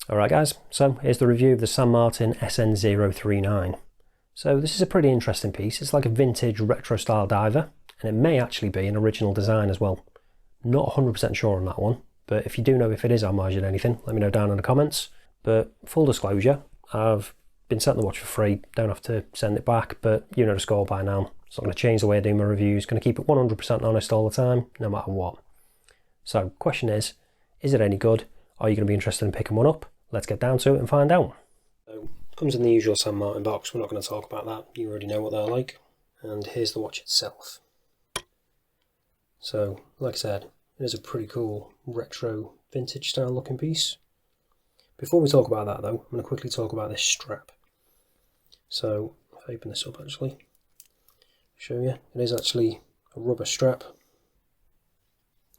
Alright guys, so here's the review of the San Martin SN039. So this is a pretty interesting piece. It's like a vintage retro style diver, and it may actually be an original design as well. Not 100% sure on that one, but if you do know if it is homage or anything, let me know down in the comments. But full disclosure, I've been setting the watch for free, don't have to send it back, but you know the score by now. It's not going to change the way I do my reviews, going to keep it 100% honest all the time, no matter what. So question is it any good? Are you going to be interested in picking one up? Let's get down to it and find out. So, it comes in the usual San Martin box. We're not going to talk about that. You already know what they're like. And here's the watch itself. So, like I said, it is a pretty cool retro vintage style looking piece. Before we talk about that though, I'm going to quickly talk about this strap. So, if I open this up actually, show you, it is actually a rubber strap.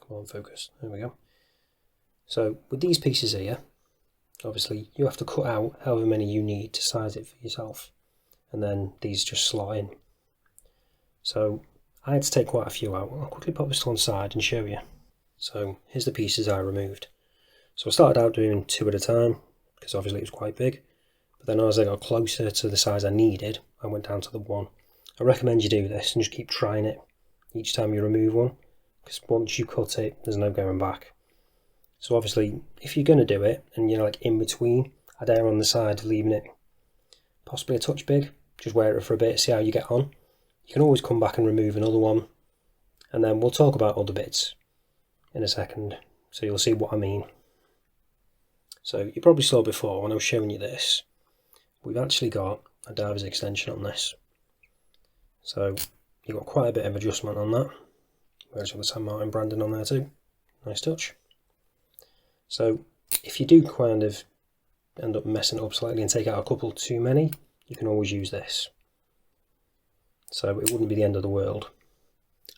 Come on, focus. There we go. So, with these pieces here, obviously you have to cut out however many you need to size it for yourself, and then these just slot in. So I had to take quite a few out. I'll quickly pop this to one side and show you. So here's the pieces I removed. So I started out doing 2 at a time because obviously it was quite big, but then as I got closer to the size I needed, I went down to the 1. I recommend you do this and just keep trying it each time you remove one, because once you cut it there's no going back. So obviously, if you're going to do it, and you're like in between, I'd err on the side of leaving it possibly a touch big. Just wear it for a bit, see how you get on. You can always come back and remove another one, and then we'll talk about other bits in a second, so you'll see what I mean. So you probably saw before when I was showing you this, we've actually got a diver's extension on this. So you've got quite a bit of adjustment on that. Whereas with the San Martin branding on there too. Nice touch. So if you do kind of end up messing it up slightly and take out a couple too many, you can always use this. So it wouldn't be the end of the world.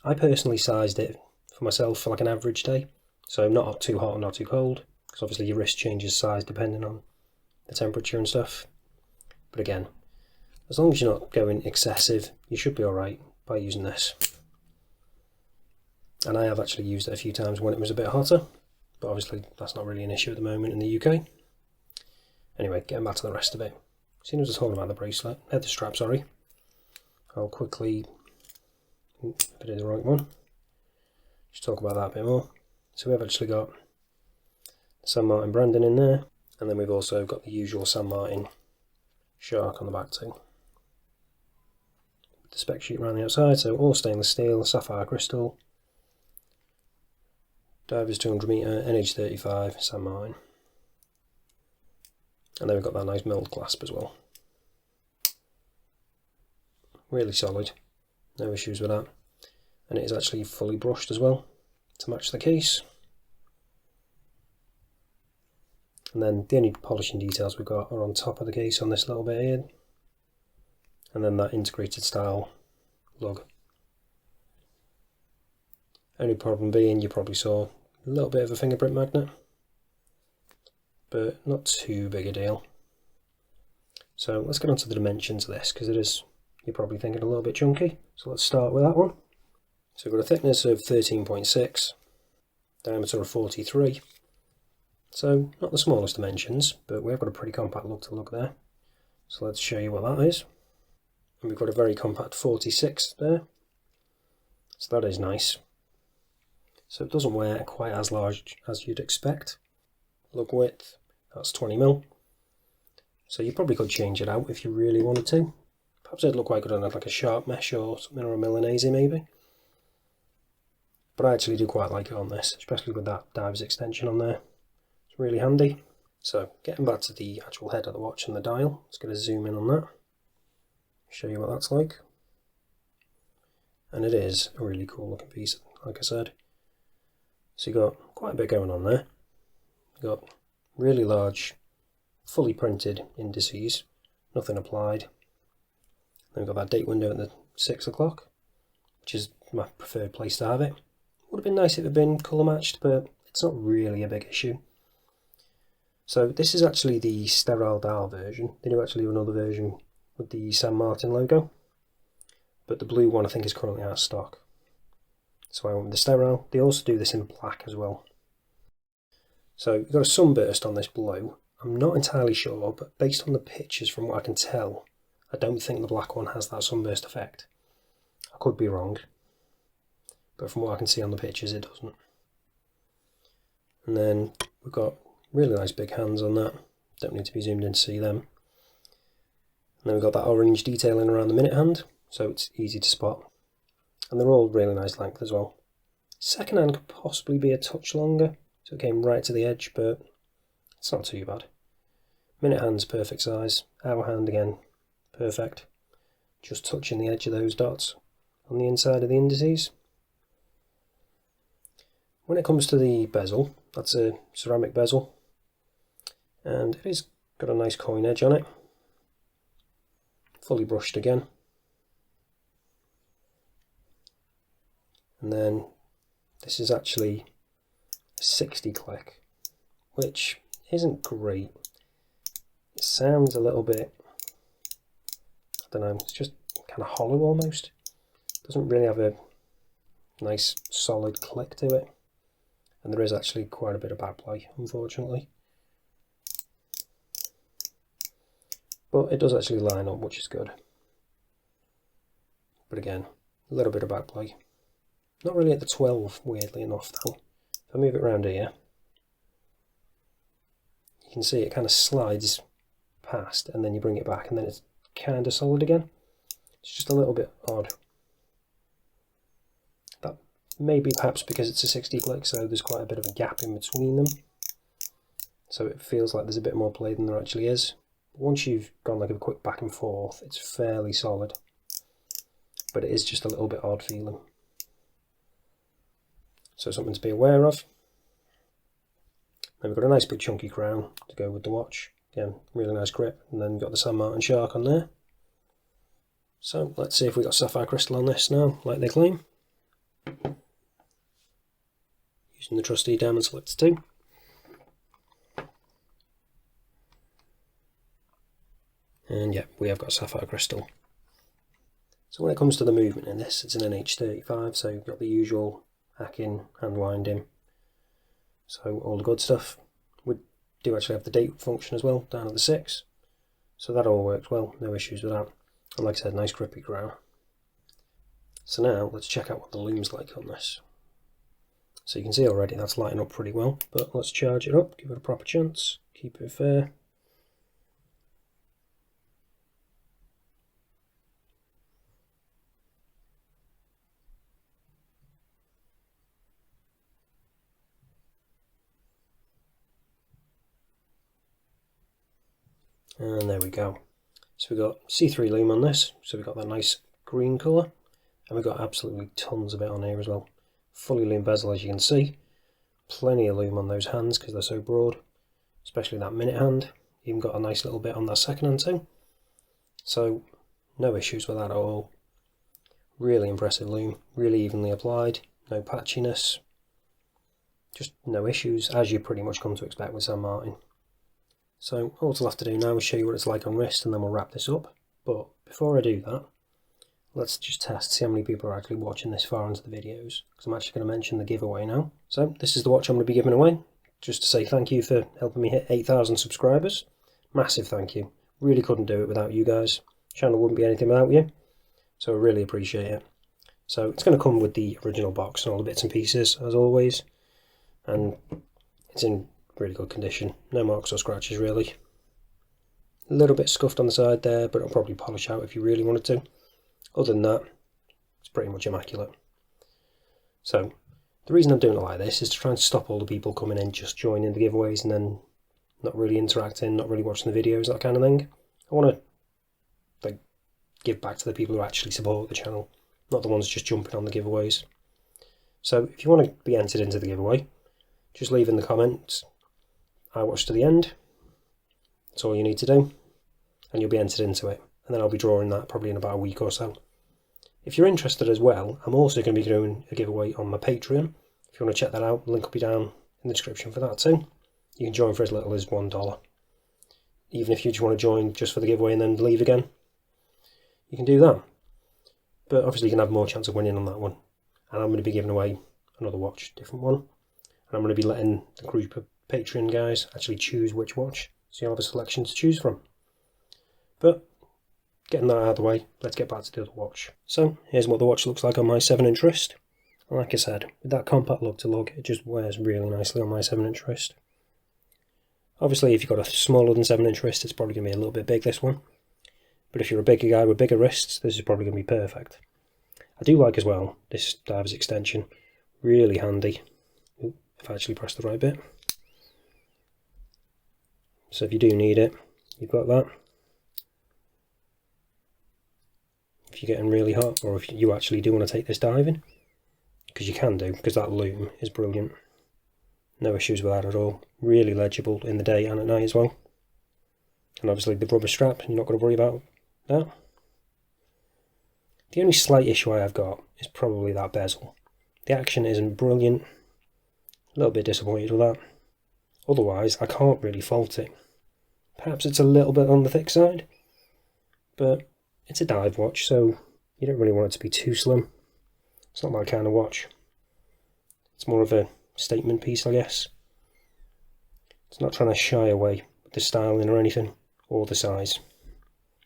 I personally sized it for myself for like an average day. So not too hot and not too cold, because obviously your wrist changes size depending on the temperature and stuff. But again, as long as you're not going excessive, you should be alright by using this. And I have actually used it a few times when it was a bit hotter. But obviously that's not really an issue at the moment in the UK. Anyway, getting back to the rest of it. Seeing as I was talking about the bracelet, the strap, sorry. I'll quickly, if it is the right one, just talk about that a bit more. So we've actually got the San Martin branding in there, and then we've also got the usual San Martin shark on the back too. The spec sheet around the outside, so all stainless steel, sapphire crystal. Divers 200 metre, NH35, San Martin. And then we've got that nice milled clasp as well. Really solid, no issues with that. And it is actually fully brushed as well to match the case. And then the only polishing details we've got are on top of the case on this little bit here. And then that integrated style lug. Only problem being, you probably saw a little bit of a fingerprint magnet, but not too big a deal. So let's get on to the dimensions of this, because it is, you're probably thinking, a little bit chunky. So let's start with that one. So we've got a thickness of 13.6, diameter of 43. So not the smallest dimensions, but we have got a pretty compact look to look there. So let's show you what that is. And we've got a very compact 46 there. So that is nice. So it doesn't wear quite as large as you'd expect. Lug width, that's 20mm. So you probably could change it out if you really wanted to. Perhaps it'd look quite good on like a sharp mesh or something, or a Milanese maybe. But I actually do quite like it on this, especially with that diver's extension on there. It's really handy. So getting back to the actual head of the watch and the dial, let's get a zoom in on that. Show you what that's like. And it is a really cool looking piece, like I said. So you've got quite a bit going on there. You've got really large, fully printed indices, nothing applied. Then we've got that date window at the 6 o'clock, which is my preferred place to have it. Would have been nice if it had been colour matched, but it's not really a big issue. So this is actually the sterile dial version. They do actually have another version with the San Martin logo, but the blue one I think is currently out of stock. So I went with the sterile. They also do this in black as well. So you've got a sunburst on this below. I'm not entirely sure, but based on the pictures from what I can tell, I don't think the black one has that sunburst effect. I could be wrong, but from what I can see on the pictures it doesn't. And then we've got really nice big hands on that, don't need to be zoomed in to see them. And then we've got that orange detailing around the minute hand, so it's easy to spot. And they're all really nice length as well. Second hand could possibly be a touch longer, so it came right to the edge, but it's not too bad. Minute hand's perfect size, hour hand again, perfect. Just touching the edge of those dots on the inside of the indices. When it comes to the bezel, that's a ceramic bezel, and it is got a nice coin edge on it, fully brushed again. And then this is actually a 60 click, which isn't great. It sounds a little bit, I don't know, it's just kind of hollow almost. Doesn't really have a nice solid click to it. And there is actually quite a bit of backplay, unfortunately. But it does actually line up, which is good. But again, a little bit of backplay. Not really at the 12, weirdly enough, though. If I move it around here, you can see it kind of slides past, and then you bring it back, and then it's kind of solid again. It's just a little bit odd. That may be perhaps because it's a 60 click, so there's quite a bit of a gap in between them. So it feels like there's a bit more play than there actually is. But once you've gone like a quick back and forth, it's fairly solid. But it is just a little bit odd feeling. So something to be aware of. Then we've got a nice big chunky crown to go with the watch. Again, really nice grip. And then we've got the San Martin shark on there. So let's see if we've got sapphire crystal on this now, like they claim. Using the trusty diamond selector 2. And yeah, we have got sapphire crystal. So when it comes to the movement in this, it's an NH35, so you've got the usual hacking, hand winding, so all the good stuff. We do actually have the date function as well, down at the 6, so that all works well, no issues with that. And like I said, nice grippy crown. So now let's check out what the Lume's like on this. So you can see already that's lighting up pretty well, but let's charge it up, give it a proper chance, keep it fair. And there we go. So we've got C3 Lume on this, so we've got that nice green colour, and we've got absolutely tons of it on here as well. Fully Lume bezel, as you can see. Plenty of Lume on those hands because they're so broad, especially that minute hand. Even got a nice little bit on that second hand too. So no issues with that at all. Really impressive Lume, really evenly applied, no patchiness. Just no issues, as you pretty much come to expect with San Martin. So all we'll have to do now is show you what it's like on wrist, and then we'll wrap this up. But before I do that, let's just test, see how many people are actually watching this far into the videos, because I'm actually going to mention the giveaway now. So this is the watch I'm going to be giving away, just to say thank you for helping me hit 8,000 subscribers. Massive thank you. Really couldn't do it without you guys. Channel wouldn't be anything without you, so I really appreciate it. So it's going to come with the original box and all the bits and pieces, as always, and it's in really good condition, no marks or scratches really. A little bit scuffed on the side there, but I'll probably polish out if you really wanted to. Other than that, it's pretty much immaculate. So the reason I'm doing it like this is to try and stop all the people coming in just joining the giveaways and then not really interacting, not really watching the videos, that kind of thing. I want to give back to the people who actually support the channel, not the ones just jumping on the giveaways. So if you want to be entered into the giveaway, just leave in the comments, I watched to the end. That's all you need to do, and you'll be entered into it. And then I'll be drawing that probably in about a week or so. If you're interested as well, I'm also going to be doing a giveaway on my Patreon. If you want to check that out, the link will be down in the description for that too. You can join for as little as $1. Even if you just want to join just for the giveaway and then leave again, you can do that. But obviously you can have more chance of winning on that one. And I'm going to be giving away another watch, different one. And I'm going to be letting the group of Patreon guys actually choose which watch so you'll have a selection to choose from. But getting that out of the way, let's get back to the other watch. So here's what the watch looks like on my 7-inch wrist. And like I said, with that compact lug to lug, it just wears really nicely on my 7-inch wrist. Obviously, if you've got a smaller than 7-inch wrist, it's probably going to be a little bit big, this one. But if you're a bigger guy with bigger wrists, this is probably going to be perfect. I do like as well this diver's extension, really handy. Ooh, if I actually press the right bit. So if you do need it, you've got that. If you're getting really hot, or if you actually do want to take this diving, because you can do, because that Lume is brilliant. No issues with that at all. Really legible in the day and at night as well. And obviously the rubber strap, you're not going to worry about that. The only slight issue I have got is probably that bezel. The action isn't brilliant. A little bit disappointed with that. Otherwise, I can't really fault it. Perhaps it's a little bit on the thick side, but it's a dive watch, so you don't really want it to be too slim. It's not my kind of watch. It's more of a statement piece, I guess. It's not trying to shy away with the styling or anything, or the size,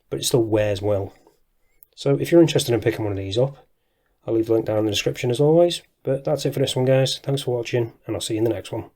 but it still wears well. So if you're interested in picking one of these up, I'll leave the link down in the description as always. But that's it for this one, guys. Thanks for watching, and I'll see you in the next one.